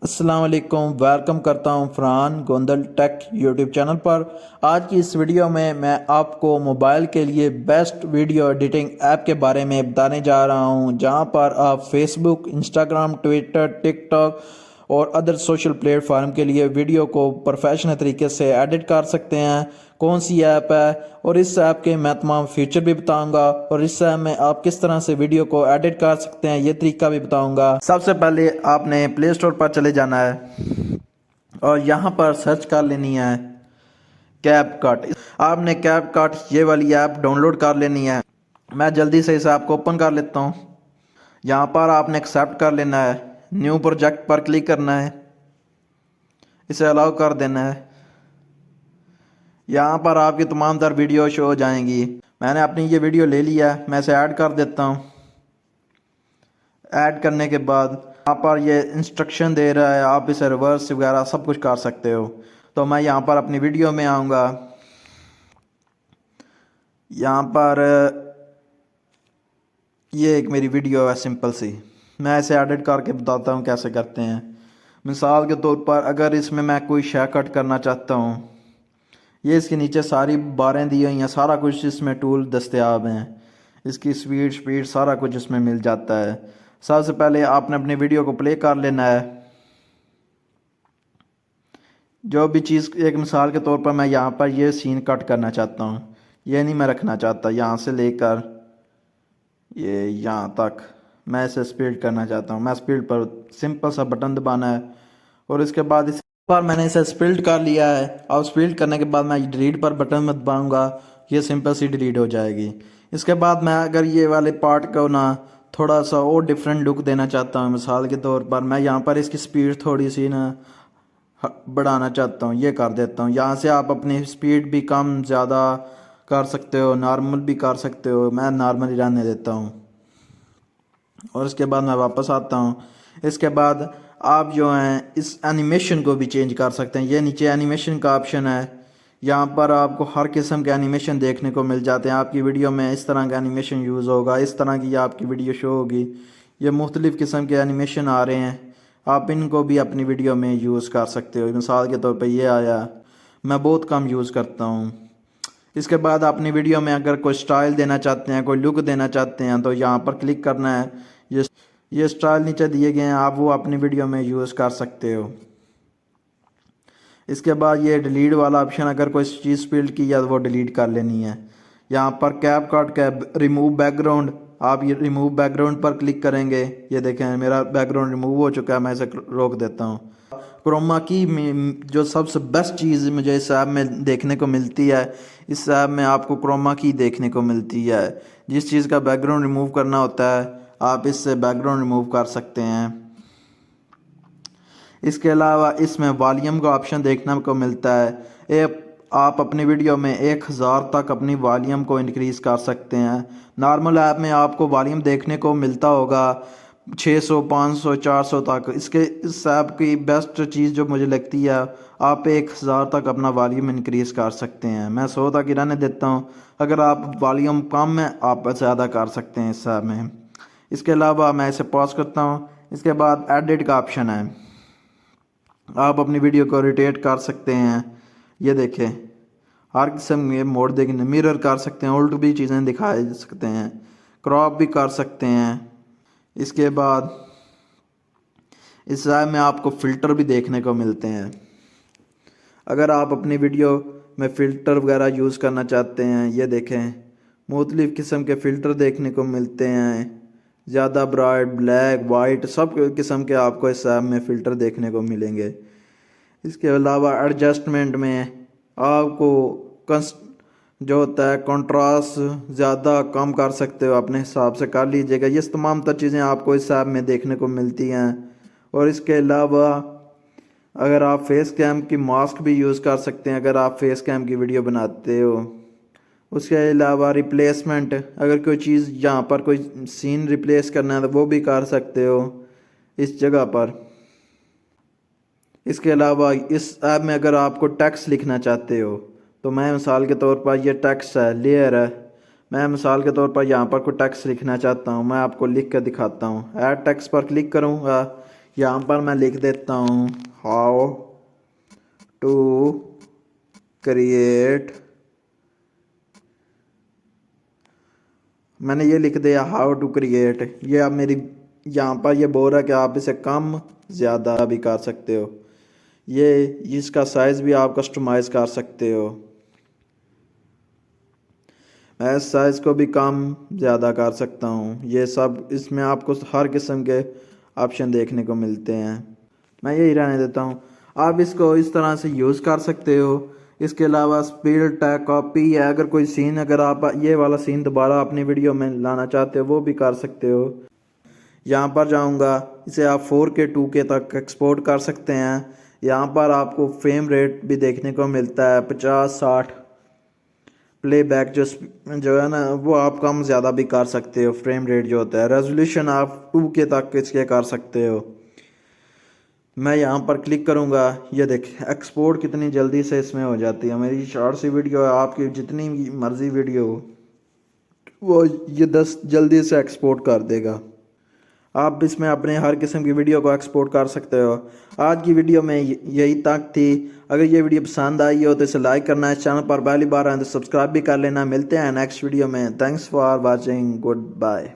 अस्सलाम वालेकुम, वेलकम करता हूं Farhan Gondal take YouTube channel पर। आज की इस वीडियो में मैं आपको मोबाइल के लिए बेस्ट वीडियो एडिटिंग ऐप के बारे में बताने जा रहा हूं, जहां पर आप फेसबुक, इंस्टाग्राम, ट्विटर, टिकटॉक और अदर सोशल प्लेटफार्म के लिए वीडियो को प्रोफेशनल तरीके से एडिट कर सकते हैं। कौन सी ऐप है और इस ऐप के मैं तमाम फीचर भी बताऊंगा, और इस ऐप में आप किस तरह से वीडियो को एडिट कर सकते हैं ये तरीका भी बताऊंगा। सबसे पहले आपने प्ले स्टोर पर चले जाना है और यहाँ पर सर्च कर लेनी है कैपकट। आपने कैपकट ये वाली ऐप डाउनलोड कर लेनी है। मैं जल्दी से इस ऐप को ओपन कर लेता हूँ। यहाँ पर आपने एक्सेप्ट कर लेना है, न्यू प्रोजेक्ट पर क्लिक करना है, इसे अलाउ कर देना है। यहाँ पर आपकी तमाम तर वीडियो शो हो जाएंगी। मैंने अपनी ये वीडियो ले लिया है, मैं इसे ऐड कर देता हूँ। ऐड करने के बाद यहाँ पर ये इंस्ट्रक्शन दे रहा है, आप इसे रिवर्स वगैरह सब कुछ कर सकते हो। तो मैं यहाँ पर अपनी वीडियो में आऊँगा। यहाँ पर ये एक मेरी वीडियो है सिंपल सी, मैं इसे एडिट करके बताता हूँ कैसे करते हैं। मिसाल के तौर पर अगर इसमें मैं कोई शे कट करना चाहता हूँ, ये इसके नीचे सारी बारें दी हुई हैं, सारा कुछ इसमें टूल दस्तयाब हैं, इसकी स्पीड सारा कुछ इसमें मिल जाता है। सबसे पहले आपने अपनी वीडियो को प्ले कर लेना है। जो भी चीज़, एक मिसाल के तौर पर मैं यहाँ पर ये सीन कट करना चाहता हूँ, ये नहीं मैं रखना चाहता, यहाँ से लेकर ये यहाँ तक मैं इसे स्पीड करना चाहता हूँ। मैं स्पीड पर सिंपल सा बटन दबाना है और इसके बाद इस बार मैंने इसे स्पीड कर लिया है। और स्पीड करने के बाद मैं डिलीट पर बटन में दबाऊँगा, ये सिंपल सी डिलीट हो जाएगी। इसके बाद मैं अगर ये वाले पार्ट को ना थोड़ा सा और डिफरेंट लुक देना चाहता हूँ, मिसाल के तौर पर मैं यहाँ पर इसकी स्पीड थोड़ी सी ना बढ़ाना चाहता हूँ, ये कर देता हूँ। यहाँ से आप अपनी स्पीड भी कम ज़्यादा कर सकते हो, नॉर्मल भी कर सकते हो। मैं नॉर्मल ही रहने देता हूँ और इसके बाद मैं वापस आता हूँ। इसके बाद आप जो हैं इस एनिमेशन को भी चेंज कर सकते हैं। ये नीचे एनिमेशन का ऑप्शन है, यहाँ पर आपको हर किस्म के एनिमेशन देखने को मिल जाते हैं। आपकी वीडियो में इस तरह का एनिमेशन यूज़ होगा, इस तरह की आपकी वीडियो शो होगी। ये मुख्तलिफ़ किस्म के एनिमेशन आ रहे हैं, आप इनको भी अपनी वीडियो में यूज़ कर सकते हो। मिसाल के तौर पर ये आया, मैं बहुत कम यूज़ करता हूँ। इसके बाद अपनी वीडियो में अगर कोई स्टाइल देना चाहते हैं, कोई लुक देना चाहते हैं, तो यहाँ पर क्लिक करना है। ये स्टाइल नीचे दिए गए हैं, आप वो अपनी वीडियो में यूज़ कर सकते हो। इसके बाद ये डिलीट वाला ऑप्शन, अगर कोई चीज़ फील्ड की या वो डिलीट कर लेनी है। यहाँ पर कैपकट का रिमूव बैकग्राउंड, आप ये रिमूव बैकग्राउंड पर क्लिक करेंगे, ये देखें मेरा बैकग्राउंड रिमूव हो चुका है। मैं इसे रोक देता हूँ। क्रोमा की में जो सबसे बेस्ट चीज़ मुझे इस ऐप में देखने को मिलती है, इस ऐप में आपको क्रोमा की देखने को मिलती है। जिस चीज़ का बैकग्राउंड रिमूव करना होता है, आप इससे बैकग्राउंड रिमूव कर सकते हैं। इसके अलावा इसमें वॉल्यूम का ऑप्शन देखने को मिलता है। आप अपनी वीडियो में 1000 तक अपनी वॉल्यूम को इंक्रीज़ कर सकते हैं। नॉर्मल ऐप में आपको वॉल्यूम देखने को मिलता होगा 600, 500, 400 तक। इस ऐप की बेस्ट चीज़ जो मुझे लगती है, आप 1000 तक अपना वॉल्यूम इंक्रीज़ कर सकते हैं। मैं 100 तक ही रहने देता हूँ। अगर आप वॉल्यूम कम है, आप ज़्यादा कर सकते हैं इस ऐप में। इसके अलावा मैं इसे पॉज करता हूँ। इसके बाद एडिट का ऑप्शन है, आप अपनी वीडियो को रोटेट कर सकते हैं। ये देखें हर किस्म के मोड देखने, मिरर कर सकते हैं, उल्ट भी चीज़ें दिखा सकते हैं, क्रॉप भी कर सकते हैं। इसके बाद इस ऐप में आपको फ़िल्टर भी देखने को मिलते हैं। अगर आप अपनी वीडियो में फ़िल्टर वगैरह यूज़ करना चाहते हैं, ये देखें मुख्तलिफ़ किस्म के फ़िल्टर देखने को मिलते हैं। ज़्यादा ब्राइट, ब्लैक, वाइट, सब किस्म के आपको इस ऐप में फ़िल्टर देखने को मिलेंगे। इसके अलावा एडजस्टमेंट में आपको जो होता है कंट्रास्ट ज़्यादा कम कर सकते हो, अपने हिसाब से कर लीजिएगा। ये तमाम तर चीज़ें आपको इस ऐप में देखने को मिलती हैं। और इसके अलावा अगर आप फेस कैम की मास्क भी यूज़ कर सकते हैं, अगर आप फेस कैम की वीडियो बनाते हो। उसके अलावा रिप्लेसमेंट, अगर कोई चीज़ यहाँ पर कोई सीन रिप्लेस करना है तो वो भी कर सकते हो इस जगह पर। इसके अलावा इस ऐप में अगर आपको टेक्स्ट लिखना चाहते हो, तो मैं मिसाल के तौर पर ये टेक्स्ट है, लेयर है, मैं मिसाल के तौर पर यहाँ पर कोई टेक्स्ट लिखना चाहता हूँ, मैं आपको लिख कर दिखाता हूँ। ऐड टेक्स्ट पर क्लिक करूँगा, यहाँ पर मैं लिख देता हूँ हाउ टू क्रिएट, मैंने ये लिख दिया हाउ टू क्रिएट। ये अब मेरी यहाँ पर ये बोल रहा है कि आप इसे कम ज़्यादा भी कर सकते हो। ये इसका साइज़ भी आप कस्टमाइज़ कर सकते हो। मैं इस साइज़ को भी कम ज़्यादा कर सकता हूँ। ये सब इसमें आपको हर किस्म के ऑप्शन देखने को मिलते हैं। मैं यही रहने देता हूँ। आप इसको इस तरह से यूज़ कर सकते हो। इसके अलावा स्पीड टैग कॉपी है, अगर कोई सीन अगर आप ये वाला सीन दोबारा अपनी वीडियो में लाना चाहते हो वो भी कर सकते हो। यहाँ पर जाऊँगा, इसे आप 4K 2K तक एक्सपोर्ट कर सकते हैं। यहाँ पर आपको फ्रेम रेट भी देखने को मिलता है 50-60। प्लेबैक जो है ना वो आप कम ज़्यादा भी कर सकते हो। फ्रेम रेट जो होता है, रेजोल्यूशन आप 2K तक इसके कर सकते हो। मैं यहाँ पर क्लिक करूँगा, ये देखिए एक्सपोर्ट कितनी जल्दी से इसमें हो जाती है। मेरी शॉर्ट सी वीडियो है, आपकी जितनी मर्ज़ी वीडियो हो वो ये 10 जल्दी से एक्सपोर्ट कर देगा। आप इसमें अपने हर किस्म की वीडियो को एक्सपोर्ट कर सकते हो। आज की वीडियो में यही तक थी। अगर ये वीडियो पसंद आई हो तो इसे लाइक करना, इस चैनल पर पहली बार आए तो सब्सक्राइब भी कर लेना। मिलते हैं नेक्स्ट वीडियो में। Thanks for watching, good bye.